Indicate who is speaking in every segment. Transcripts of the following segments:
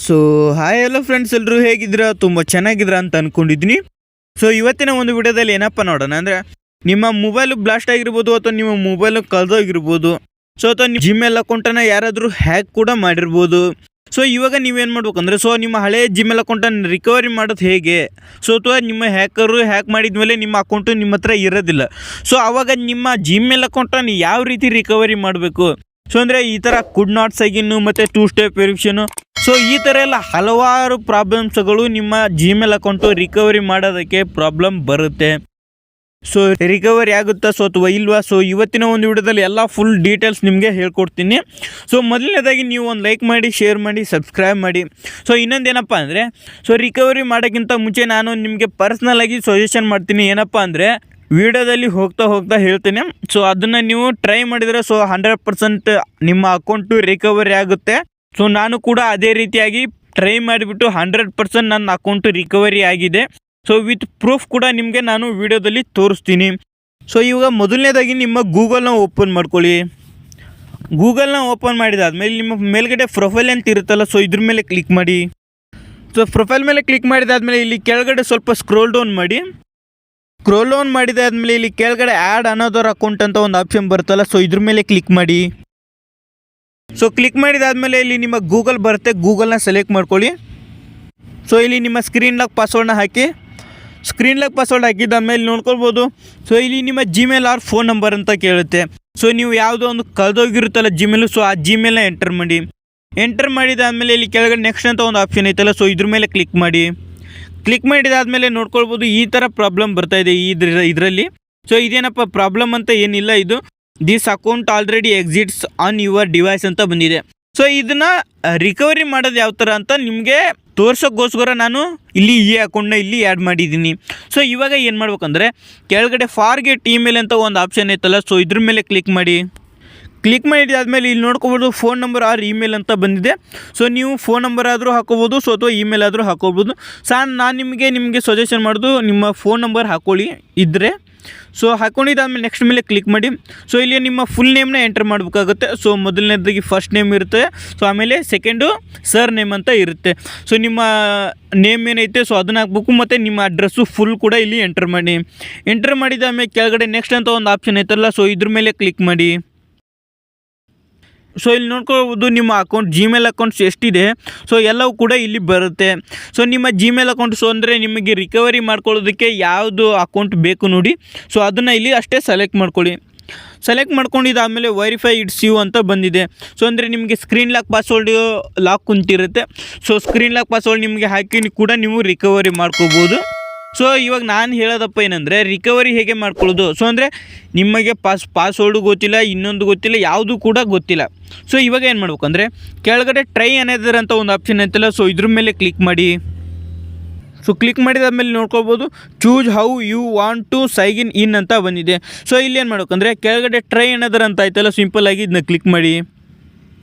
Speaker 1: So hi hello friends, ಎಲ್ಲರೂ ಹೇಗಿದ್ದೀರಾ? ತುಂಬ ಚೆನ್ನಾಗಿದ್ದೀರಾ ಅಂತ ಅಂದ್ಕೊಂಡಿದ್ದೀನಿ. ಸೊ ಇವತ್ತಿನ ಒಂದು ವಿಡಿಯೋದಲ್ಲಿ ಏನಪ್ಪ ನೋಡೋಣ ಅಂದರೆ, ನಿಮ್ಮ ಮೊಬೈಲು ಬ್ಲಾಸ್ಟ್ ಆಗಿರ್ಬೋದು ಅಥವಾ ನಿಮ್ಮ ಮೊಬೈಲು ಕಳೆದೋಗಿರ್ಬೋದು. ಸೊ ಅಥವಾ ನಿಮ್ಮ ಜಿಮೇಲ್ ಅಕೌಂಟನ್ನು ಯಾರಾದರೂ ಹ್ಯಾಕ್ ಕೂಡ ಮಾಡಿರ್ಬೋದು. ಸೊ ಇವಾಗ ನೀವೇನು ಮಾಡ್ಬೇಕಂದ್ರೆ, ಸೊ ನಿಮ್ಮ ಹಳೆಯ ಜಿಮೇಲ್ ಅಕೌಂಟನ್ನು ರಿಕವರಿ ಮಾಡೋದು ಹೇಗೆ? ಸೊ ಅಥವಾ ನಿಮ್ಮ ಹ್ಯಾಕರು ಹ್ಯಾಕ್ ಮಾಡಿದ ಮೇಲೆ ನಿಮ್ಮ ಅಕೌಂಟು ನಿಮ್ಮ ಹತ್ರ ಇರೋದಿಲ್ಲ. ಸೊ ಆವಾಗ ನಿಮ್ಮ ಜಿಮೇಲ್ ಅಕೌಂಟನ್ನು ಯಾವ ರೀತಿ ರಿಕವರಿ ಮಾಡಬೇಕು? ಸೊ ಅಂದರೆ ಈ ಥರ ಕುಡ್ ನಾಟ್ ಸೈಗಿನ್ನು ಮತ್ತು 2 ಸ್ಟೆಪ್ ವೆರಿಫಿಕೇಷನು. ಸೊ ಈ ಥರ ಎಲ್ಲ ಹಲವಾರು ಪ್ರಾಬ್ಲಮ್ಸ್ಗಳು ನಿಮ್ಮ ಜಿಮೇಲ್ ಅಕೌಂಟು ರಿಕವರಿ ಮಾಡೋದಕ್ಕೆ ಪ್ರಾಬ್ಲಮ್ ಬರುತ್ತೆ. ಸೊ ರಿಕವರಿ ಆಗುತ್ತಾ ಸೊ ಅಥವಾ ಇಲ್ವಾ? ಸೊ ಇವತ್ತಿನ ಒಂದು ವಿಡಿಯೋದಲ್ಲಿ ಎಲ್ಲ ಫುಲ್ ಡೀಟೇಲ್ಸ್ ನಿಮಗೆ ಹೇಳ್ಕೊಡ್ತೀನಿ. ಸೊ ಮೊದಲನೇದಾಗಿ ನೀವು ಒಂದು ಲೈಕ್ ಮಾಡಿ, ಶೇರ್ ಮಾಡಿ, ಸಬ್ಸ್ಕ್ರೈಬ್ ಮಾಡಿ. ಸೊ ಇನ್ನೊಂದೇನಪ್ಪ ಅಂದರೆ, ಸೊ ರಿಕವರಿ ಮಾಡೋಕ್ಕಿಂತ ಮುಂಚೆ ನಾನು ನಿಮಗೆ ಪರ್ಸ್ನಲಾಗಿ ಸಜೆಷನ್ ಮಾಡ್ತೀನಿ. ಏನಪ್ಪ ಅಂದರೆ, ವಿಡಿಯೋದಲ್ಲಿ ಹೋಗ್ತಾ ಹೇಳ್ತೀನಿ. ಸೊ ಅದನ್ನು ನೀವು ಟ್ರೈ ಮಾಡಿದರೆ ಸೊ 100% ನಿಮ್ಮ ಅಕೌಂಟು ರಿಕವರಿ ಆಗುತ್ತೆ. ಸೊ ನಾನು ಕೂಡ ಅದೇ ರೀತಿಯಾಗಿ ಟ್ರೈ ಮಾಡಿಬಿಟ್ಟು 100% ನನ್ನ ಅಕೌಂಟು ರಿಕವರಿ ಆಗಿದೆ. ಸೊ ವಿತ್ ಪ್ರೂಫ್ ಕೂಡ ನಿಮಗೆ ನಾನು ವಿಡಿಯೋದಲ್ಲಿ ತೋರಿಸ್ತೀನಿ. ಸೊ ಇವಾಗ ಮೊದಲನೇದಾಗಿ ನಿಮ್ಮ ಗೂಗಲ್ನ ಓಪನ್ ಮಾಡ್ಕೊಳ್ಳಿ. ಗೂಗಲ್ನ ಓಪನ್ ಮಾಡಿದಾದ್ಮೇಲೆ ನಿಮ್ಮ ಮೇಲ್ಗಡೆ ಪ್ರೊಫೈಲ್ ಅಂತ ಇರುತ್ತಲ್ಲ, ಸೊ ಇದ್ರ ಮೇಲೆ ಕ್ಲಿಕ್ ಮಾಡಿ. ಸೊ ಪ್ರೊಫೈಲ್ ಮೇಲೆ ಕ್ಲಿಕ್ ಮಾಡಿದಾದ್ಮೇಲೆ ಇಲ್ಲಿ ಕೆಳಗಡೆ ಸ್ವಲ್ಪ ಸ್ಕ್ರೋಲ್ ಡೌನ್ ಮಾಡಿ. ಸ್ಕ್ರೋಲ್ ಡೌನ್ ಮಾಡಿದಾದ್ಮೇಲೆ ಇಲ್ಲಿ ಕೆಳಗಡೆ ಆ್ಯಡ್ ಅನದರ್ ಅಕೌಂಟ್ ಅಂತ ಒಂದು ಆಪ್ಷನ್ ಬರುತ್ತಲ್ಲ, ಸೊ ಇದ್ರ ಮೇಲೆ ಕ್ಲಿಕ್ ಮಾಡಿ. ಸೊ ಕ್ಲಿಕ್ ಮಾಡಿದಾದ್ಮೇಲೆ ಇಲ್ಲಿ ನಿಮ್ಮ ಗೂಗಲ್ ಬರುತ್ತೆ, ಗೂಗಲ್ನ ಸೆಲೆಕ್ಟ್ ಮಾಡ್ಕೊಳ್ಳಿ. ಸೊ ಇಲ್ಲಿ ನಿಮ್ಮ ಸ್ಕ್ರೀನ್ ಲಾಕ್ ಪಾಸ್ವರ್ಡ್ನ ಹಾಕಿ. ಸ್ಕ್ರೀನ್ ಲಾಕ್ ಪಾಸ್ವರ್ಡ್ ಹಾಕಿದ್ದಾದ್ಮೇಲೆ ನೋಡ್ಕೊಳ್ಬೋದು. ಸೊ ಇಲ್ಲಿ ನಿಮ್ಮ ಜಿಮೇಲ್ ಆರ್ ಫೋನ್ ನಂಬರ್ ಅಂತ ಕೇಳುತ್ತೆ. ಸೊ ನೀವು ಯಾವುದೋ ಒಂದು ಕಳೆದೋಗಿರುತ್ತಲ್ಲ ಜಿಮೇಲು, ಸೊ ಆ ಜಿಮೇಲ್ನ ಎಂಟರ್ ಮಾಡಿ. ಎಂಟರ್ ಮಾಡಿದಾದ್ಮೇಲೆ ಇಲ್ಲಿ ಕೆಳಗಡೆ ನೆಕ್ಸ್ಟ್ ಅಂತ ಒಂದು ಆಪ್ಷನ್ ಐತಲ್ಲ, ಸೊ ಇದ್ರ ಮೇಲೆ ಕ್ಲಿಕ್ ಮಾಡಿ. ಕ್ಲಿಕ್ ಮಾಡಿದಾದ್ಮೇಲೆ ನೋಡ್ಕೊಳ್ಬೋದು ಈ ಥರ ಪ್ರಾಬ್ಲಮ್ ಬರ್ತಾಯಿದೆ ಇದರಲ್ಲಿ. ಸೊ ಇದೇನಪ್ಪ ಪ್ರಾಬ್ಲಮ್ ಅಂತ ಏನಿಲ್ಲ, ಇದು this account already exits on your device ಅಂತ ಬಂದಿದೆ. ಸೊ ಇದನ್ನು ರಿಕವರಿ ಮಾಡೋದು ಯಾವ ಥರ ಅಂತ ನಿಮಗೆ ತೋರ್ಸೋಕ್ಕೋಸ್ಕರ ನಾನು ಇಲ್ಲಿ ಈ ಅಕೌಂಟ್ನ ಇಲ್ಲಿ ಆ್ಯಡ್ ಮಾಡಿದ್ದೀನಿ. ಸೊ ಇವಾಗ ಏನು ಮಾಡ್ಬೇಕಂದ್ರೆ, ಕೆಳಗಡೆ ಫಾರ್ಗೆಟ್ ಇಮೇಲ್ ಅಂತ ಒಂದು ಆಪ್ಷನ್ ಐತಲ್ಲ, ಸೊ ಇದ್ರ ಮೇಲೆ ಕ್ಲಿಕ್ ಮಾಡಿ. ಕ್ಲಿಕ್ ಮಾಡಿದಾದ್ಮೇಲೆ ಇಲ್ಲಿ ನೋಡ್ಕೊಬೋದು ಫೋನ್ ನಂಬರ್ ಆರ್ ಇಮೇಲ್ ಅಂತ ಬಂದಿದೆ. ಸೊ ನೀವು ಫೋನ್ ನಂಬರ್ ಆದರೂ ಹಾಕೋಬೋದು, ಸೊ ಅಥವಾ ಇಮೇಲ್ ಆದರೂ ಹಾಕೋಬೋದು. ನಾನು ನಿಮಗೆ ಸಜೆಷನ್ ಮಾಡೋದು ನಿಮ್ಮ ಫೋನ್ ನಂಬರ್ ಹಾಕ್ಕೊಳ್ಳಿ ಇದ್ದರೆ. ಸೊ ಹಾಕ್ಕೊಂಡಿದ್ದಾದ್ಮೇಲೆ ನೆಕ್ಸ್ಟ್ ಮೇಲೆ ಕ್ಲಿಕ್ ಮಾಡಿ. ಸೊ ಇಲ್ಲಿ ನಿಮ್ಮ ಫುಲ್ ನೇಮ್ನ ಎಂಟರ್ ಮಾಡಬೇಕಾಗುತ್ತೆ. ಸೊ ಮೊದಲನೇದಾಗಿ ಫಸ್ಟ್ ನೇಮ್ ಇರುತ್ತೆ, ಸೊ ಆಮೇಲೆ ಸೆಕೆಂಡು ಸರ್ ನೇಮ್ ಅಂತ ಇರುತ್ತೆ. ಸೊ ನಿಮ್ಮ ನೇಮ್ ಏನೈತೆ ಸೊ ಅದನ್ನು ಹಾಕ್ಬೇಕು, ಮತ್ತು ನಿಮ್ಮ ಅಡ್ರೆಸ್ಸು ಫುಲ್ ಕೂಡ ಇಲ್ಲಿ ಎಂಟರ್ ಮಾಡಿ. ಎಂಟರ್ ಮಾಡಿದಾದ್ಮೇಲೆ ಕೆಳಗಡೆ ನೆಕ್ಸ್ಟ್ ಅಂತ ಒಂದು ಆಪ್ಷನ್ ಐತಲ್ಲ, ಸೊ ಇದ್ರ ಮೇಲೆ ಕ್ಲಿಕ್ ಮಾಡಿ. ಸೊ ಇಲ್ಲಿ ನೋಡ್ಕೊಳ್ಬೋದು ನಿಮ್ಮ ಅಕೌಂಟ್ ಜಿಮೇಲ್ ಅಕೌಂಟ್ಸ್ ಎಷ್ಟಿದೆ, ಸೊ ಎಲ್ಲವೂ ಕೂಡ ಇಲ್ಲಿ ಬರುತ್ತೆ. ಸೊ ನಿಮ್ಮ ಜಿಮೇಲ್ ಅಕೌಂಟ್ ಸೊ ಅಂದರೆ ನಿಮಗೆ ರಿಕವರಿ ಮಾಡ್ಕೊಳ್ಳೋದಕ್ಕೆ ಯಾವುದು ಅಕೌಂಟ್ ಬೇಕು ನೋಡಿ, ಸೊ ಅದನ್ನು ಇಲ್ಲಿ ಅಷ್ಟೇ ಸೆಲೆಕ್ಟ್ ಮಾಡ್ಕೊಳ್ಳಿ. ಸೆಲೆಕ್ಟ್ ಮಾಡ್ಕೊಂಡಿದ್ದಾದಮೇಲೆ ವೆರಿಫೈ ಇಟ್ಸ್ ಯು ಅಂತ ಬಂದಿದೆ. ಸೊ ಅಂದರೆ ನಿಮಗೆ ಸ್ಕ್ರೀನ್ ಲಾಕ್ ಪಾಸ್ವರ್ಡ್ ಲಾಕ್ ಕುಂತಿರುತ್ತೆ. ಸೊ ಸ್ಕ್ರೀನ್ ಲಾಕ್ ಪಾಸ್ವರ್ಡ್ ನಿಮಗೆ ಹಾಕಿ ಕೂಡ ನೀವು ರಿಕವರಿ ಮಾಡ್ಕೋಬೋದು. ಸೊ ಇವಾಗ ನಾನು ಹೇಳೋದಪ್ಪ ಏನಂದರೆ, ರಿಕವರಿ ಹೇಗೆ ಮಾಡ್ಕೊಳ್ಳೋದು? ಸೊ ಅಂದರೆ ನಿಮಗೆ ಪಾಸ್ವರ್ಡು ಗೊತ್ತಿಲ್ಲ, ಇನ್ನೊಂದು ಗೊತ್ತಿಲ್ಲ, ಯಾವುದೂ ಕೂಡ ಗೊತ್ತಿಲ್ಲ. ಸೊ ಇವಾಗ ಏನು ಮಾಡ್ಬೇಕಂದ್ರೆ, ಕೆಳಗಡೆ ಟ್ರೈ ಅನದರ್ ಅಂತ ಒಂದು ಆಪ್ಷನ್ ಐತಲ್ಲ, ಸೊ ಇದ್ರ ಮೇಲೆ ಕ್ಲಿಕ್ ಮಾಡಿ. ಸೊ ಕ್ಲಿಕ್ ಮಾಡಿದಾದ್ಮೇಲೆ ನೋಡ್ಕೊಳ್ಬೋದು choose how you want to sign in ಅಂತ ಬಂದಿದೆ. ಸೊ ಇಲ್ಲಿ ಏನು ಮಾಡ್ಬೇಕಂದ್ರೆ, ಕೆಳಗಡೆ ಟ್ರೈ ಅನದರ್ ಅಂತ ಆಯ್ತಲ್ಲ, ಸಿಂಪಲ್ಲಾಗಿ ಇದನ್ನ ಕ್ಲಿಕ್ ಮಾಡಿ.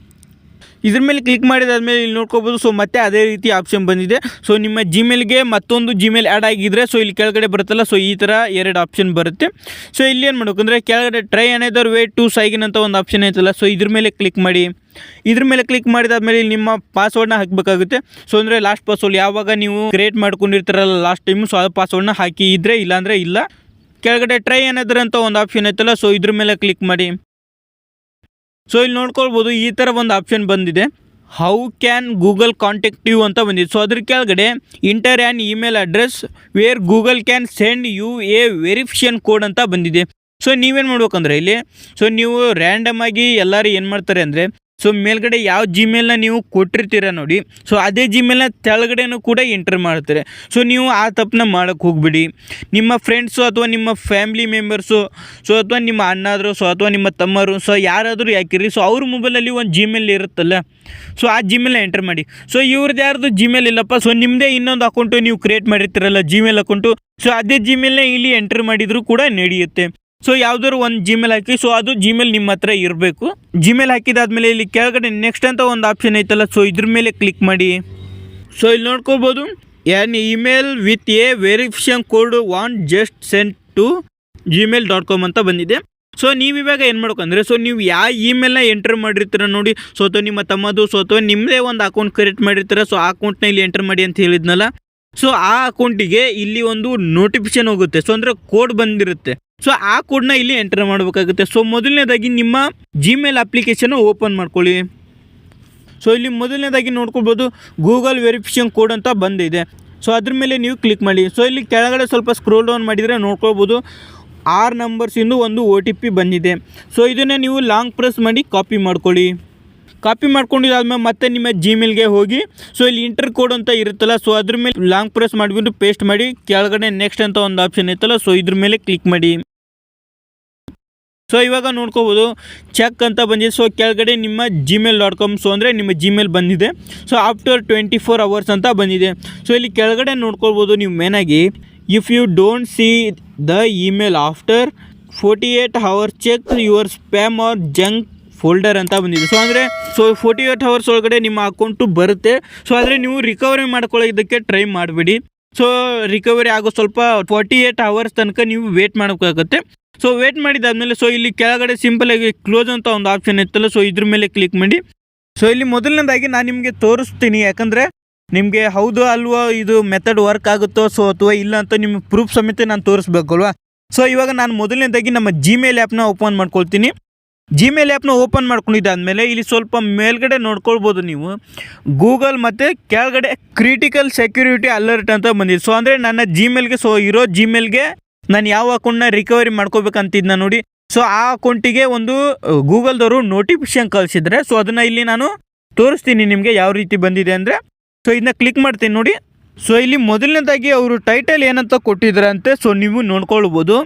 Speaker 1: ಇದ್ರ ಮೇಲೆ ಕ್ಲಿಕ್ ಮಾಡಿದಾದ್ಮೇಲೆ ಇಲ್ಲಿ ನೋಡ್ಕೋಬೋದು ಸೊ ಮತ್ತೆ ಅದೇ ರೀತಿ ಆಪ್ಷನ್ ಬಂದಿದೆ. ಸೊ ನಿಮ್ಮ ಜಿಮೇಲ್ಗೆ ಮತ್ತೊಂದು ಜಿಮೇಲ್ ಆ್ಯಡ್ ಆಗಿದ್ದರೆ ಸೊ ಇಲ್ಲಿ ಕೆಳಗಡೆ ಬರುತ್ತಲ್ಲ, ಸೊ ಈ ಥರ 2 ಆಪ್ಷನ್ ಬರುತ್ತೆ. ಸೊ ಇಲ್ಲಿ ಏನು ಮಾಡ್ಬೇಕಂದ್ರೆ, ಕೆಳಗಡೆ try another way to sign ಅಂತ ಒಂದು ಆಪ್ಷನ್ ಐತಲ್ಲ, ಸೊ ಇದ್ರ ಮೇಲೆ ಕ್ಲಿಕ್ ಮಾಡಿ. ಇದ್ರ ಮೇಲೆ ಕ್ಲಿಕ್ ಮಾಡಿದಾದ್ಮೇಲೆ ಇಲ್ಲಿ ನಿಮ್ಮ ಪಾಸ್ವರ್ಡ್ನ ಹಾಕಬೇಕಾಗುತ್ತೆ. ಸೊ ಅಂದರೆ ಲಾಸ್ಟ್ ಪಾಸ್ವರ್ಡ್ ಯಾವಾಗ ನೀವು ಕ್ರಿಯೇಟ್ ಮಾಡ್ಕೊಂಡಿರ್ತಾರಲ್ಲ ಲಾಸ್ಟ್ ಟೈಮು, ಸೊ ಆ ಪಾಸ್ವರ್ಡ್ನ ಹಾಕಿ ಇದ್ದರೆ, ಇಲ್ಲಾಂದರೆ ಇಲ್ಲ. ಕೆಳಗಡೆ ಟ್ರೈ ಅನದರ್ ಅಂತ ಒಂದು ಆಪ್ಷನ್ ಐತಲ್ಲ, ಸೊ ಇದ್ರ ಮೇಲೆ ಕ್ಲಿಕ್ ಮಾಡಿ. ಸೊ ಇಲ್ಲಿ ನೋಡ್ಕೊಳ್ಬೋದು ಈ ಥರ ಒಂದು ಆಪ್ಷನ್ ಬಂದಿದೆ, how can Google contact you ಅಂತ ಬಂದಿದೆ. ಸೊ ಅದ್ರ ಕೆಳಗಡೆ enter an email address where Google can send you a verification code ಅಂತ ಬಂದಿದೆ. ಸೊ ನೀವೇನು ಮಾಡ್ಬೇಕಂದ್ರೆ ಇಲ್ಲಿ, ಸೊ ನೀವು ರ್ಯಾಂಡಮ್ ಆಗಿ ಎಲ್ಲರೂ ಏನು ಮಾಡ್ತಾರೆ ಅಂದರೆ, ಸೊ ಮೇಲ್ಗಡೆ ಯಾವ ಜಿಮೇಲ್ನ ನೀವು ಕೊಟ್ಟಿರ್ತೀರ ನೋಡಿ, ಸೊ ಅದೇ ಜಿಮೇಲ್ನ ಕೆಳಗಡೆನೂ ಕೂಡ ಎಂಟರ್ ಮಾಡ್ತಾರೆ. ಸೊ ನೀವು ಆ ತಪ್ಪನ್ನ ಮಾಡೋಕ್ಕೆ ಹೋಗ್ಬಿಡಿ. ನಿಮ್ಮ ಫ್ರೆಂಡ್ಸು ಅಥವಾ ನಿಮ್ಮ ಫ್ಯಾಮಿಲಿ ಮೆಂಬರ್ಸು, ಸೊ ಅಥವಾ ನಿಮ್ಮ ಅಣ್ಣಾದರು, ಸೊ ಅಥವಾ ನಿಮ್ಮ ತಮ್ಮರು, ಸೊ ಯಾರಾದರೂ ಯಾಕಿರಿ, ಸೊ ಅವ್ರ ಮೊಬೈಲಲ್ಲಿ ಒಂದು ಜಿಮೇಲ್ ಇರುತ್ತಲ್ಲ, ಸೊ ಆ ಜಿಮೇಲ್ನ ಎಂಟರ್ ಮಾಡಿ. ಸೊ ಇವ್ರದ್ದು ಯಾರ್ದು ಜಿಮೇಲ್ ಇಲ್ಲಪ್ಪ, ಸೊ ನಿಮ್ಮದೇ ಇನ್ನೊಂದು ಅಕೌಂಟು ನೀವು ಕ್ರಿಯೇಟ್ ಮಾಡಿರ್ತೀರಲ್ಲ ಜಿಮೇಲ್ ಅಕೌಂಟು, ಸೊ ಅದೇ ಜಿಮೇಲ್ನ ಇಲ್ಲಿ ಎಂಟರ್ ಮಾಡಿದರೂ ಕೂಡ ನಡೆಯುತ್ತೆ. ಸೊ ಯಾವುದಾದ್ರು ಒಂದು ಜಿಮೇಲ್ ಹಾಕಿ, ಸೊ ಅದು ಜಿಮೇಲ್ ನಿಮ್ಮ ಹತ್ರ ಇರಬೇಕು. ಜಿಮೇಲ್ ಹಾಕಿದಾದ್ಮೇಲೆ ಇಲ್ಲಿ ಕೆಳಗಡೆ ನೆಕ್ಸ್ಟ್ ಅಂತ ಒಂದು ಆಪ್ಷನ್ ಐತಲ್ಲ, ಸೊ ಇದ್ರ ಮೇಲೆ ಕ್ಲಿಕ್ ಮಾಡಿ. ಸೊ ಇಲ್ಲಿ ನೋಡ್ಕೋಬೋದು an email with a verification code want just send to gmail.com ಅಂತ ಬಂದಿದೆ. ಸೊ ನೀವು ಇವಾಗ ಏನು ಮಾಡ್ಬೇಕಂದ್ರೆ ಸೊ ನೀವು ಯಾವ ಇಮೇಲ್ನ ಎಂಟರ್ ಮಾಡಿರ್ತೀರ ನೋಡಿ, ಸೊ ಅಥವಾ ನಿಮ್ಮ ತಮ್ಮದು, ಸೊ ಅಥವಾ ನಿಮ್ಮದೇ ಒಂದು ಅಕೌಂಟ್ ಕ್ರಿಯೇಟ್ ಮಾಡಿರ್ತೀರ, ಸೊ ಆ ಅಕೌಂಟ್ನ ಇಲ್ಲಿ ಎಂಟರ್ ಮಾಡಿ ಅಂತ ಹೇಳಿದ್ನಲ್ಲ. ಸೊ ಆ ಅಕೌಂಟಿಗೆ ಇಲ್ಲಿ ಒಂದು ನೋಟಿಫಿಕೇಶನ್ ಹೋಗುತ್ತೆ, ಸೊ ಅಂದರೆ ಕೋಡ್ ಬಂದಿರುತ್ತೆ. ಸೊ ಆ ಕೋಡ್ನ ಇಲ್ಲಿ ಎಂಟರ್ ಮಾಡಬೇಕಾಗುತ್ತೆ. ಸೊ ಮೊದಲನೇದಾಗಿ ನಿಮ್ಮ ಜಿಮೇಲ್ ಅಪ್ಲಿಕೇಶನ್ ಓಪನ್ ಮಾಡ್ಕೊಳ್ಳಿ. ಸೊ ಇಲ್ಲಿ ಮೊದಲನೇದಾಗಿ ನೋಡ್ಕೊಳ್ಬೋದು ಗೂಗಲ್ ವೆರಿಫಿಕೇಷನ್ ಕೋಡ್ ಅಂತ ಬಂದಿದೆ. ಸೊ ಅದ್ರ ಮೇಲೆ ನೀವು ಕ್ಲಿಕ್ ಮಾಡಿ. ಸೊ ಇಲ್ಲಿ ಕೆಳಗಡೆ ಸ್ವಲ್ಪ ಸ್ಕ್ರೋಲ್ ಡೌನ್ ಮಾಡಿದರೆ ನೋಡ್ಕೊಳ್ಬೋದು 6 ನಂಬರ್ಸಿಂದು ಒಂದು OTP ಬಂದಿದೆ. ಸೊ ಇದನ್ನು ನೀವು ಲಾಂಗ್ ಪ್ರೆಸ್ ಮಾಡಿ ಕಾಪಿ ಮಾಡ್ಕೊಳ್ಳಿ. ಕಾಪಿ ಮಾಡ್ಕೊಂಡಿದ್ದಾದ್ಮೇಲೆ ಮತ್ತೆ ನಿಮ್ಮ ಜಿಮೇಲ್ಗೆ ಹೋಗಿ ಸೊ ಇಲ್ಲಿ ಇಂಟರ್ ಕೋಡ್ ಅಂತ ಇರುತ್ತಲ್ಲ, ಸೊ ಅದ್ರ ಮೇಲೆ ಲಾಂಗ್ ಪ್ರೆಸ್ ಮಾಡಿಬಿಟ್ಟು ಪೇಸ್ಟ್ ಮಾಡಿ ಕೆಳಗಡೆ ನೆಕ್ಸ್ಟ್ ಅಂತ ಒಂದು ಆಪ್ಷನ್ ಇತ್ತಲ್ಲ, ಸೊ ಇದ್ರ ಮೇಲೆ ಕ್ಲಿಕ್ ಮಾಡಿ. ಸೊ ಇವಾಗ ನೋಡ್ಕೋಬೋದು ಚೆಕ್ ಅಂತ ಬಂದಿದೆ. ಸೊ ಕೆಳಗಡೆ ನಿಮ್ಮ gmail.com, ಸೊ ಅಂದರೆ ನಿಮ್ಮ ಜಿಮೇಲ್ ಬಂದಿದೆ. ಸೊ ಆಫ್ಟರ್ 24 hours ಅಂತ ಬಂದಿದೆ. ಸೊ ಇಲ್ಲಿ ಕೆಳಗಡೆ ನೋಡ್ಕೊಳ್ಬೋದು ನೀವು ಮೇನಾಗಿ if you don't see the email after 48 hours check your spam or junk folder ಅಂತ ಬಂದಿದೆ. ಸೊ ಅಂದರೆ 48 hours ಒಳಗಡೆ ನಿಮ್ಮ ಅಕೌಂಟು ಬರುತ್ತೆ. ಸೊ ಆದರೆ ನೀವು ರಿಕವರಿ ಮಾಡ್ಕೊಳ್ಳೋದಕ್ಕೆ ಟ್ರೈ ಮಾಡಬೇಡಿ. ಸೊ ರಿಕವರಿ ಆಗೋ ಸ್ವಲ್ಪ 48 hours ತನಕ ನೀವು ವೇಟ್ ಮಾಡೋಕ್ಕಾಗುತ್ತೆ. ಸೊ ವೇಟ್ ಮಾಡಿದಾದ್ಮೇಲೆ ಸೊ ಇಲ್ಲಿ ಕೆಳಗಡೆ ಸಿಂಪಲಾಗಿ ಕ್ಲೋಸ್ ಅಂತ ಒಂದು ಆಪ್ಷನ್ ಇತ್ತಲ್ಲ, ಸೊ ಇದ್ರ ಮೇಲೆ ಕ್ಲಿಕ್ ಮಾಡಿ. ಸೊ ಇಲ್ಲಿ ಮೊದಲನೇದಾಗಿ ನಾನು ನಿಮಗೆ ತೋರಿಸ್ತೀನಿ, ಯಾಕಂದರೆ ನಿಮಗೆ ಹೌದು ಅಲ್ವೋ ಇದು ಮೆಥಡ್ ವರ್ಕ್ ಆಗುತ್ತೋ ಸೊ ಅಥವಾ ಇಲ್ಲ ಅಂತ ನಿಮ್ಮ ಪ್ರೂಫ್ ಸಮೇತ ನಾನು ತೋರಿಸ್ಬೇಕಲ್ವಾ. ಸೊ ಇವಾಗ ನಾನು ಮೊದಲನೇದಾಗಿ ನಮ್ಮ ಜಿಮೇಲ್ ಆ್ಯಪ್ನ ಓಪನ್ ಮಾಡ್ಕೊಳ್ತೀನಿ. ಜಿಮೇಲ್ ಆ್ಯಪ್ನ ಓಪನ್ ಮಾಡ್ಕೊಂಡಿದ್ದಾದಮೇಲೆ ಇಲ್ಲಿ ಸ್ವಲ್ಪ ಮೇಲ್ಗಡೆ ನೋಡ್ಕೊಳ್ಬೋದು ನೀವು ಗೂಗಲ್ ಮತ್ತು ಕೆಳಗಡೆ ಕ್ರಿಟಿಕಲ್ ಸೆಕ್ಯೂರಿಟಿ ಅಲರ್ಟ್ ಅಂತ ಬಂದಿದೆ. ಸೊ ಅಂದರೆ ನನ್ನ ಜಿಮೇಲ್ಗೆ ಸೊ ಇರೋ ಜಿಮೇಲ್ಗೆ ನಾನು ಯಾವ ಅಕೌಂಟ್ನ ರಿಕವರಿ ಮಾಡ್ಕೋಬೇಕಂತಿದ್ನ ನೋಡಿ. ಸೊ ಆ ಅಕೌಂಟಿಗೆ ಒಂದು ಗೂಗಲ್ದವರು ನೋಟಿಫಿಕೇಶನ್ ಕಳಿಸಿದ್ರೆ, ಸೊ ಅದನ್ನು ಇಲ್ಲಿ ನಾನು ತೋರಿಸ್ತೀನಿ ನಿಮಗೆ ಯಾವ ರೀತಿ ಬಂದಿದೆ ಅಂದರೆ. ಸೊ ಇದನ್ನ ಕ್ಲಿಕ್ ಮಾಡ್ತೀನಿ ನೋಡಿ. ಸೊ ಇಲ್ಲಿ ಮೊದಲನೇದಾಗಿ ಅವರು ಟೈಟಲ್ ಏನಂತ ಕೊಟ್ಟಿದ್ದಾರೆ ಅಂತೆ, ಸೊ ನೀವು ನೋಡ್ಕೊಳ್ಬೋದು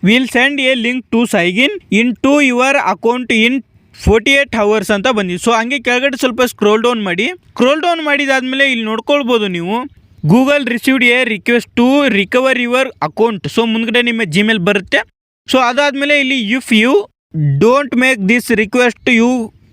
Speaker 1: will send a link to sign in to your account in 48 hours ಅಂತ ಬಂದಿದೆ. ಸೊ ಹಂಗೆ ಕೆಳಗಡೆ ಸ್ವಲ್ಪ ಸ್ಕ್ರೋಲ್ ಡೌನ್ ಮಾಡಿ. ಸ್ಕ್ರೋಲ್ ಡೌನ್ ಮಾಡಿದಾದ್ಮೇಲೆ ಇಲ್ಲಿ ನೋಡ್ಕೊಳ್ಬೋದು ನೀವು Google received a request to recover your account. So ಮುಂದ್ಗಡೆ ನಿಮ್ಮ ಜಿಮೇಲ್ ಬರುತ್ತೆ. ಸೊ ಅದಾದಮೇಲೆ ಇಲ್ಲಿ if you don't make this request you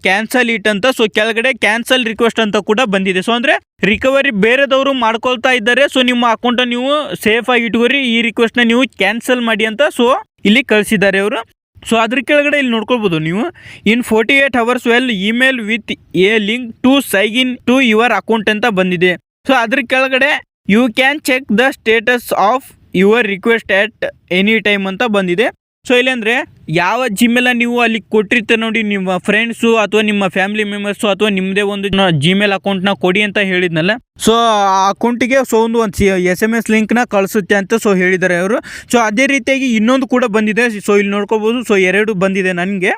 Speaker 1: cancel it ಅಂತ. ಸೊ ಕೆಳಗಡೆ ಕ್ಯಾನ್ಸಲ್ ರಿಕ್ವೆಸ್ಟ್ ಅಂತ ಕೂಡ ಬಂದಿದೆ. ಸೊ ಅಂದರೆ ರಿಕವರಿ ಬೇರೆದವರು ಮಾಡ್ಕೊಳ್ತಾ ಇದ್ದಾರೆ, ಸೊ ನಿಮ್ಮ ಅಕೌಂಟನ್ನು ನೀವು ಸೇಫಾಗಿ ಇಟ್ಕೋರಿ, ಈ ರಿಕ್ವೆಸ್ಟ್ನ ನೀವು ಕ್ಯಾನ್ಸಲ್ ಮಾಡಿ ಅಂತ ಸೊ ಇಲ್ಲಿ ಕಳಿಸಿದ್ದಾರೆ ಅವರು. ಸೊ ಅದ್ರ ಕೆಳಗಡೆ ಇಲ್ಲಿ ನೋಡ್ಕೊಳ್ಬೋದು ನೀವು in 48 hours we'll email with a link to sign in to your account ಅಂತ ಬಂದಿದೆ. ಸೊ ಅದ್ರ ಕೆಳಗಡೆ you can check the status of your request at any time ಅಂತ ಬಂದಿದೆ. ಸೊ ಇಲ್ಲಾಂದರೆ ಯಾವ ಜಿಮೇಲ ನೀವು ಅಲ್ಲಿ ಕೊಟ್ಟಿರ್ತೀರ ನೋಡಿ ನಿಮ್ಮ ಫ್ರೆಂಡ್ಸು ಅಥವಾ ನಿಮ್ಮ ಫ್ಯಾಮಿಲಿ ಮೆಂಬರ್ಸು ಅಥವಾ ನಿಮ್ಮದೇ ಒಂದು ಜಿಮೇಲ್ ಅಕೌಂಟ್ನ ಕೊಡಿ ಅಂತ ಹೇಳಿದ್ನಲ್ಲ, ಸೊ ಆ ಅಕೌಂಟಿಗೆ ಸೊ ಒಂದು SMS ಲಿಂಕ್ನ ಕಳಿಸುತ್ತೆ ಅಂತ ಸೊ ಹೇಳಿದ್ದಾರೆ ಅವರು. ಸೊ ಅದೇ ರೀತಿಯಾಗಿ ಇನ್ನೊಂದು ಕೂಡ ಬಂದಿದೆ. ಸೊ ಇಲ್ಲಿ ನೋಡ್ಕೋಬೋದು ಸೊ 2 ಬಂದಿದೆ ನನಗೆ.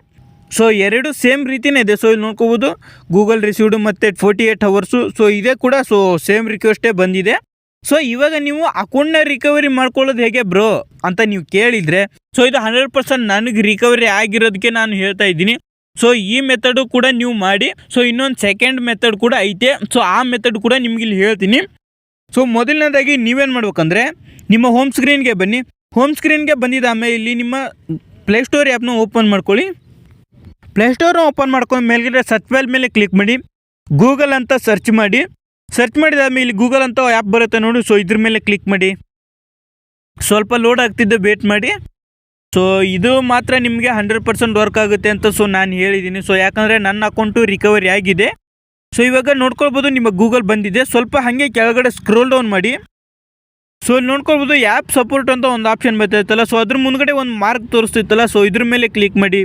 Speaker 1: ಸೊ 2 ಸೇಮ್ ರೀತಿಯೇ ಇದೆ. ಸೊ ಇಲ್ಲಿ ನೋಡ್ಕೋಬೋದು ಗೂಗಲ್ ರಿಸೀವ್ಡು ಮತ್ತು 48 hours. ಸೊ ಇದೇ ಕೂಡ ಸೊ ಸೇಮ್ ರಿಕ್ವೆಸ್ಟೇ ಬಂದಿದೆ. ಸೊ ಇವಾಗ ನೀವು ಅಕೌಂಟ್ನ ರಿಕವರಿ ಮಾಡ್ಕೊಳ್ಳೋದು ಹೇಗೆ ಬ್ರೋ ಅಂತ ನೀವು ಕೇಳಿದರೆ, ಸೊ ಇದು 100% ನನಗೆ ರಿಕವರಿ ಆಗಿರೋದಕ್ಕೆ ನಾನು ಹೇಳ್ತಾ ಇದ್ದೀನಿ. ಸೊ ಈ ಮೆಥಡು ಕೂಡ ನೀವು ಮಾಡಿ. ಸೊ ಇನ್ನೊಂದು ಸೆಕೆಂಡ್ ಮೆಥಡ್ ಕೂಡ ಐತೆ. ಸೊ ಆ ಮೆಥಡ್ ಕೂಡ ನಿಮ್ಗೆ ಇಲ್ಲಿ ಹೇಳ್ತೀನಿ. ಸೊ ಮೊದಲನೇದಾಗಿ ನೀವೇನು ಮಾಡ್ಬೇಕಂದ್ರೆ ನಿಮ್ಮ ಹೋಮ್ ಸ್ಕ್ರೀನ್ಗೆ ಬನ್ನಿ. ಹೋಮ್ ಸ್ಕ್ರೀನ್ಗೆ ಬಂದಿದ್ದ ಆಮೇಲೆ ಇಲ್ಲಿ ನಿಮ್ಮ ಪ್ಲೇಸ್ಟೋರ್ ಆ್ಯಪ್ನ ಓಪನ್ ಮಾಡ್ಕೊಳ್ಳಿ. ಪ್ಲೇಸ್ಟೋರ್ನ ಓಪನ್ ಮಾಡ್ಕೊಂಡು ಮೇಲ್ಗಡೆ ಸರ್ಚ್ ಬಾರ್ ಮೇಲೆ ಕ್ಲಿಕ್ ಮಾಡಿ ಗೂಗಲ್ ಅಂತ ಸರ್ಚ್ ಮಾಡಿ. ಸರ್ಚ್ ಮಾಡಿದಾದ್ಮೇಲೆ ಇಲ್ಲಿ ಗೂಗಲ್ ಅಂತ ಆ್ಯಪ್ ಬರುತ್ತೆ ನೋಡಿ. ಸೊ ಇದ್ರ ಮೇಲೆ ಕ್ಲಿಕ್ ಮಾಡಿ. ಸ್ವಲ್ಪ ಲೋಡ್ ಆಗ್ತಿದ್ದು ವೇಟ್ ಮಾಡಿ. ಸೊ ಇದು ಮಾತ್ರ ನಿಮಗೆ 100% ವರ್ಕ್ ಆಗುತ್ತೆ ಅಂತ ಸೊ ನಾನು ಹೇಳಿದ್ದೀನಿ. ಸೊ ಯಾಕಂದರೆ ನನ್ನ ಅಕೌಂಟು ರಿಕವರಿ ಆಗಿದೆ. ಸೊ ಇವಾಗ ನೋಡ್ಕೊಳ್ಬೋದು ನಿಮ್ಮ ಗೂಗಲ್ ಬಂದಿದೆ. ಸ್ವಲ್ಪ ಹಾಗೆ ಕೆಳಗಡೆ ಸ್ಕ್ರೋಲ್ ಡೌನ್ ಮಾಡಿ. ಸೊ ಇಲ್ಲಿ ನೋಡ್ಕೊಳ್ಬೋದು ಆ್ಯಪ್ ಸಪೋರ್ಟ್ ಅಂತ ಒಂದು ಆಪ್ಷನ್ ಬರ್ತಾಯಿತ್ತಲ್ಲ, ಸೊ ಅದ್ರ ಮುಂದ್ಗಡೆ ಒಂದು ಮಾರ್ಕ್ ತೋರಿಸ್ತಿತ್ತಲ್ಲ, ಸೊ ಇದ್ರ ಮೇಲೆ ಕ್ಲಿಕ್ ಮಾಡಿ.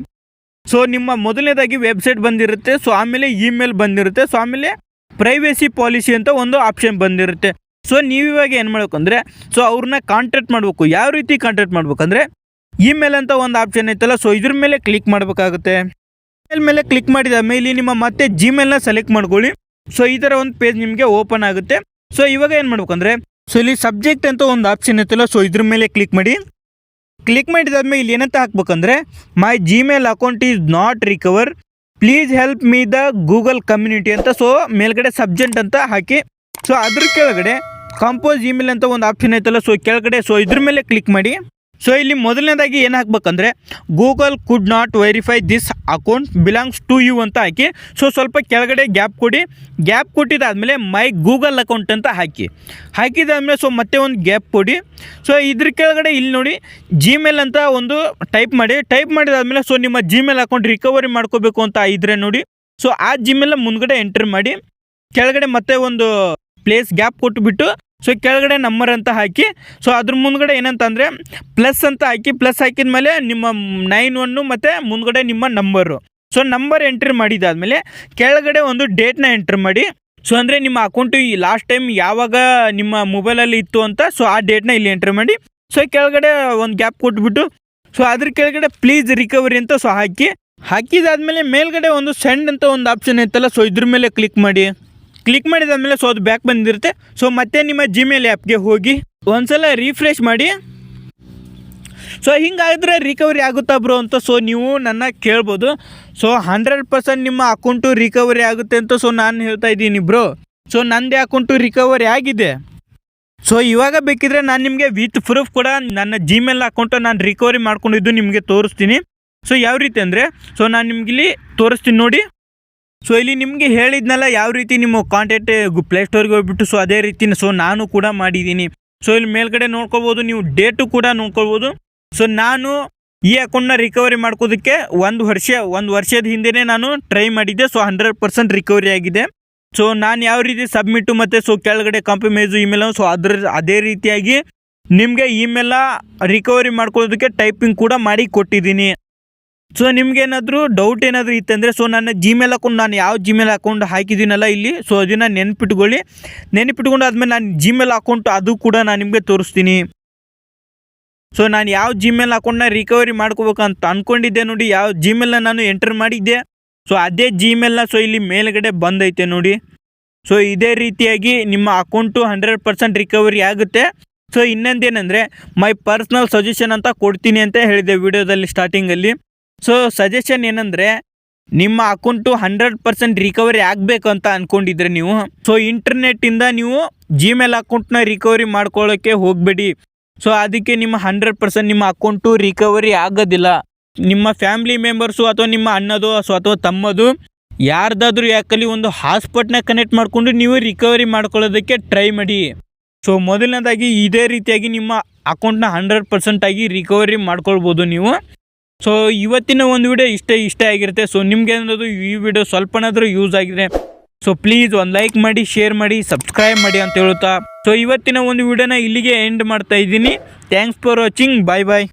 Speaker 1: ಸೊ ನಿಮ್ಮ ಮೊದಲನೇದಾಗಿ ವೆಬ್ಸೈಟ್ ಬಂದಿರುತ್ತೆ. ಸೊ ಆಮೇಲೆ ಇಮೇಲ್ ಬಂದಿರುತ್ತೆ. ಸೊ ಆಮೇಲೆ ಪ್ರೈವೇಸಿ ಪಾಲಿಸಿ ಅಂತ ಒಂದು ಆಪ್ಷನ್ ಬಂದಿರುತ್ತೆ. ಸೊ ನೀವಿವಾಗ ಏನು ಮಾಡ್ಬೇಕಂದ್ರೆ ಸೊ ಅವ್ರನ್ನ ಕಾಂಟ್ಯಾಕ್ಟ್ ಮಾಡಬೇಕು. ಯಾವ ರೀತಿ ಕಾಂಟ್ಯಾಕ್ಟ್ ಮಾಡ್ಬೇಕಂದ್ರೆ ಇಮೇಲ್ ಅಂತ ಒಂದು ಆಪ್ಷನ್ ಐತಲ್ಲ, ಸೊ ಇದ್ರ ಮೇಲೆ ಕ್ಲಿಕ್ ಮಾಡಬೇಕಾಗುತ್ತೆ. ಇಮೇಲ್ ಮೇಲೆ ಕ್ಲಿಕ್ ಮಾಡಿದ ಮೇಲೆ ನಿಮ್ಮ ಮತ್ತೆ ಜಿಮೇಲ್ನ ಸೆಲೆಕ್ಟ್ ಮಾಡ್ಕೊಳ್ಳಿ. ಸೊ ಈ ಥರ ಒಂದು ಪೇಜ್ ನಿಮಗೆ ಓಪನ್ ಆಗುತ್ತೆ. ಸೊ ಇವಾಗ ಏನು ಮಾಡ್ಬೇಕಂದ್ರೆ ಸೊ ಇಲ್ಲಿ ಸಬ್ಜೆಕ್ಟ್ ಅಂತ ಒಂದು ಆಪ್ಷನ್ ಐತಲ್ಲ, ಸೊ ಇದ್ರ ಮೇಲೆ ಕ್ಲಿಕ್ ಮಾಡಿ. ಕ್ಲಿಕ್ ಮಾಡಿದಾದ್ಮೇಲೆ ಇಲ್ಲಿ ಏನಂತ ಹಾಕ್ಬೇಕಂದ್ರೆ my Gmail account is not recover, please help me the Google community ಅಂತ. ಸೊ ಮೇಲ್ಗಡೆ ಸಬ್ಜೆಕ್ಟ್ ಅಂತ ಹಾಕಿ. ಸೊ ಅದ್ರ ಕೆಳಗಡೆ ಕಂಪೋಸ್ ಇಮೇಲ್ ಅಂತ ಒಂದು ಆಪ್ಷನ್ ಐತಲ್ಲ, ಸೊ ಕೆಳಗಡೆ ಸೊ ಇದ್ರ ಮೇಲೆ ಕ್ಲಿಕ್ ಮಾಡಿ. ಸೊ ಇಲ್ಲಿ ಮೊದಲನೇದಾಗಿ ಏನು ಹಾಕ್ಬೇಕಂದ್ರೆ Google could not verify this account belongs to you ಅಂತ ಹಾಕಿ. ಸೊ ಸ್ವಲ್ಪ ಕೆಳಗಡೆ ಗ್ಯಾಪ್ ಕೊಡಿ. ಗ್ಯಾಪ್ ಕೊಟ್ಟಿದ್ದಾದಮೇಲೆ ಮೈ ಗೂಗಲ್ ಅಕೌಂಟ್ ಅಂತ ಹಾಕಿದಾದ್ಮೇಲೆ ಸೊ ಮತ್ತೆ ಒಂದು ಗ್ಯಾಪ್ ಕೊಡಿ. ಸೊ ಇದ್ರ ಕೆಳಗಡೆ ಇಲ್ಲಿ ನೋಡಿ ಜಿಮೇಲ್ ಅಂತ ಒಂದು ಟೈಪ್ ಮಾಡಿದಾದ್ಮೇಲೆ ಸೊ ನಿಮ್ಮ ಜಿಮೇಲ್ ಅಕೌಂಟ್ ರಿಕವರಿ ಮಾಡ್ಕೋಬೇಕು ಅಂತ ಇದ್ರೆ ನೋಡಿ, ಸೊ ಆ ಜಿಮೇಲ್ ಮುಂದ್ಗಡೆ ಎಂಟರ್ ಮಾಡಿ ಕೆಳಗಡೆ ಮತ್ತೆ ಒಂದು ಪ್ಲೇಸ್ ಗ್ಯಾಪ್ ಕೊಟ್ಟುಬಿಟ್ಟು ಸೊ ಕೆಳಗಡೆ ನಂಬರ್ ಅಂತ ಹಾಕಿ. ಸೊ ಅದ್ರ ಮುಂದ್ಗಡೆ ಏನಂತಂದರೆ ಪ್ಲಸ್ ಅಂತ ಹಾಕಿ. ಪ್ಲಸ್ ಹಾಕಿದ್ಮೇಲೆ ನಿಮ್ಮ 91 ಮತ್ತು ಮುಂದ್ಗಡೆ ನಿಮ್ಮ ನಂಬರು. ಸೊ ನಂಬರ್ ಎಂಟ್ರಿ ಮಾಡಿದಾದ್ಮೇಲೆ ಕೆಳಗಡೆ ಒಂದು ಡೇಟ್ನ ಎಂಟ್ರ್ ಮಾಡಿ. ಸೊ ಅಂದರೆ ನಿಮ್ಮ ಅಕೌಂಟು ಈ ಲಾಸ್ಟ್ ಟೈಮ್ ಯಾವಾಗ ನಿಮ್ಮ ಮೊಬೈಲಲ್ಲಿ ಇತ್ತು ಅಂತ ಸೊ ಆ ಡೇಟ್ನ ಇಲ್ಲಿ ಎಂಟ್ರ್ ಮಾಡಿ. ಸೊ ಕೆಳಗಡೆ ಒಂದು ಗ್ಯಾಪ್ ಕೊಟ್ಬಿಟ್ಟು ಸೊ ಅದ್ರ ಕೆಳಗಡೆ ಪ್ಲೀಸ್ ರಿಕವರಿ ಅಂತ ಸೊ ಹಾಕಿದಾದ್ಮೇಲೆ ಮೇಲ್ಗಡೆ ಒಂದು ಸೆಂಡ್ ಅಂತ ಒಂದು ಆಪ್ಷನ್ ಇತ್ತಲ್ಲ, ಸೊ ಇದ್ರ ಮೇಲೆ ಕ್ಲಿಕ್ ಮಾಡಿದಾದ್ಮೇಲೆ ಸೊ ಅದು ಬ್ಯಾಕ್ ಬಂದಿರುತ್ತೆ. ಸೊ ಮತ್ತೆ ನಿಮ್ಮ ಜಿಮೇಲ್ ಆ್ಯಪ್ಗೆ ಹೋಗಿ ಒಂದ್ಸಲ ರಿಫ್ರೆಶ್ ಮಾಡಿ. ಸೊ ಹಿಂಗಾದ್ರೆ ರಿಕವರಿ ಆಗುತ್ತಾ ಬ್ರೋ ಅಂತ ಸೊ ನೀವು ನನ್ನ ಕೇಳ್ಬೋದು. ಸೊ 100% ನಿಮ್ಮ ಅಕೌಂಟು ರಿಕವರಿ ಆಗುತ್ತೆ ಅಂತ ಸೊ ನಾನು ಹೇಳ್ತಾ ಇದ್ದೀನಿ ಬ್ರೋ. ಸೊ ನನ್ನದೇ ಅಕೌಂಟು ರಿಕವರಿ ಆಗಿದೆ. ಸೊ ಇವಾಗ ಬೇಕಿದ್ರೆ ನಾನು ನಿಮಗೆ ವಿತ್ ಪ್ರೂಫ್ ಕೂಡ ನನ್ನ ಜಿಮೇಲ್ ಅಕೌಂಟು ನಾನು ರಿಕವರಿ ಮಾಡ್ಕೊಂಡಿದ್ದು ನಿಮಗೆ ತೋರಿಸ್ತೀನಿ. ಸೊ ಯಾವ ರೀತಿ ಅಂದರೆ ಸೊ ನಾನು ನಿಮಗಿಲ್ಲಿ ತೋರಿಸ್ತೀನಿ ನೋಡಿ. ಸೊ ಇಲ್ಲಿ ನಿಮಗೆ ಹೇಳಿದ್ನಲ್ಲ ಯಾವ ರೀತಿ ನಿಮ್ಮ ಕಾಂಟ್ಯಾಕ್ಟ್ ಪ್ಲೇಸ್ಟೋರ್ಗೆ ಹೋಗ್ಬಿಟ್ಟು ಸೊ ಅದೇ ರೀತಿ ಸೊ ನಾನು ಕೂಡ ಮಾಡಿದ್ದೀನಿ. ಸೊ ಇಲ್ಲಿ ಮೇಲ್ಗಡೆ ನೋಡ್ಕೊಬೋದು, ನೀವು ಡೇಟು ಕೂಡ ನೋಡ್ಕೊಳ್ಬೋದು. ಸೊ ನಾನು ಈ ಅಕೌಂಟ್ನ ರಿಕವರಿ ಮಾಡ್ಕೋದಕ್ಕೆ ಒಂದು ವರ್ಷದ ಹಿಂದೆಯೇ ನಾನು ಟ್ರೈ ಮಾಡಿದ್ದೆ. ಸೊ 100% ರಿಕವರಿ ಆಗಿದೆ. ಸೊ ನಾನು ಯಾವ ರೀತಿ ಸಬ್ಮಿಟ್ಟು ಮತ್ತು ಸೊ ಕೆಳಗಡೆ ಕಾಂಪ್ರಮೈಸು ಇಮೇಲ್ ಸೊ ಅದೇ ರೀತಿಯಾಗಿ ನಿಮಗೆ ಇಮೇಲ ರಿಕವರಿ ಮಾಡ್ಕೊಳ್ಳೋದಕ್ಕೆ ಟೈಪಿಂಗ್ ಕೂಡ ಮಾಡಿ ಕೊಟ್ಟಿದ್ದೀನಿ. ಸೊ ನಿಮ್ಗೇನಾದರೂ ಡೌಟ್ ಏನಾದರೂ ಇತ್ತಂದರೆ ಸೊ ನನ್ನ ಜಿಮೇಲ್ ಅಕೌಂಟ್ ನಾನು ಯಾವ ಜಿಮೇಲ್ ಅಕೌಂಟ್ ಹಾಕಿದ್ದೀನಲ್ಲ ಇಲ್ಲಿ ಸೊ ಅದನ್ನು ನೆನಪಿಟ್ಕೊಂಡು ಆದಮೇಲೆ ನಾನು ಜಿಮೇಲ್ ಅಕೌಂಟ್ ಅದು ಕೂಡ ನಾನು ನಿಮಗೆ ತೋರಿಸ್ತೀನಿ. ಸೊ ನಾನು ಯಾವ ಜಿಮೇಲ್ ಅಕೌಂಟ್ನ ರಿಕವರಿ ಮಾಡ್ಕೋಬೇಕಂತ ಅಂದ್ಕೊಂಡಿದ್ದೆ ನೋಡಿ, ಯಾವ ಜಿಮೇಲ್ನ ನಾನು ಎಂಟರ್ ಮಾಡಿದ್ದೆ ಸೊ ಅದೇ ಜಿಮೇಲ್ನ ಸೊ ಇಲ್ಲಿ ಮೇಲ್ಗಡೆ ಬಂದೈತೆ ನೋಡಿ. ಸೊ ಇದೇ ರೀತಿಯಾಗಿ ನಿಮ್ಮ ಅಕೌಂಟು 100% ರಿಕವರಿ ಆಗುತ್ತೆ. ಸೊ ಇನ್ನೊಂದೇನೆಂದರೆ ಮೈ ಪರ್ಸ್ನಲ್ ಸಜೆಷನ್ ಅಂತ ಕೊಡ್ತೀನಿ ಅಂತ ಹೇಳಿದೆ ವಿಡಿಯೋದಲ್ಲಿ ಸ್ಟಾರ್ಟಿಂಗಲ್ಲಿ. ಸೊ ಸಜೆಷನ್ ಏನಂದರೆ ನಿಮ್ಮ ಅಕೌಂಟು 100% ರಿಕವರಿ ಆಗಬೇಕು ಅಂತ ಅಂದ್ಕೊಂಡಿದ್ರೆ ನೀವು ಸೊ ಇಂಟರ್ನೆಟ್ಟಿಂದ ನೀವು ಜಿಮೇಲ್ ಅಕೌಂಟ್ನ ರಿಕವರಿ ಮಾಡ್ಕೊಳ್ಳೋಕ್ಕೆ ಹೋಗಬೇಡಿ. ಸೊ ಅದಕ್ಕೆ ನಿಮ್ಮ 100% ನಿಮ್ಮ ಅಕೌಂಟು ರಿಕವರಿ ಆಗೋದಿಲ್ಲ. ನಿಮ್ಮ ಫ್ಯಾಮಿಲಿ ಮೆಂಬರ್ಸು ಅಥವಾ ನಿಮ್ಮ ಅಣ್ಣದು ಸೊ ಅಥವಾ ತಮ್ಮದು ಯಾರ್ದಾದ್ರೂ ಯಾಕಲ್ಲಿ ಒಂದು ಹಾಟ್ಸ್ಪಾಟ್ನ ಕನೆಕ್ಟ್ ಮಾಡಿಕೊಂಡು ನೀವು ರಿಕವರಿ ಮಾಡ್ಕೊಳ್ಳೋದಕ್ಕೆ ಟ್ರೈ ಮಾಡಿ. ಸೊ ಮೊದಲನೇದಾಗಿ ಇದೇ ರೀತಿಯಾಗಿ ನಿಮ್ಮ ಅಕೌಂಟ್ನ 100% ಆಗಿ ರಿಕವರಿ ಮಾಡ್ಕೊಳ್ಬೋದು ನೀವು. ಸೊ ಇವತ್ತಿನ ಒಂದು ವಿಡಿಯೋ ಇಷ್ಟ ಆಗಿರುತ್ತೆ. ಸೊ ನಿಮ್ಗೆ ಏನಾದರೂ ಈ ವಿಡಿಯೋ ಸ್ವಲ್ಪನಾದರೂ ಯೂಸ್ ಆಗಿದೆ ಸೊ ಪ್ಲೀಸ್ ಒಂದು ಲೈಕ್ ಮಾಡಿ, ಶೇರ್ ಮಾಡಿ, ಸಬ್ಸ್ಕ್ರೈಬ್ ಮಾಡಿ ಅಂತ ಹೇಳ್ತಾ ಸೊ ಇವತ್ತಿನ ಒಂದು ವಿಡಿಯೋನ ಇಲ್ಲಿಗೆ ಎಂಡ್ ಮಾಡ್ತಾ ಇದ್ದೀನಿ. Thanks for watching. ಬಾಯ್.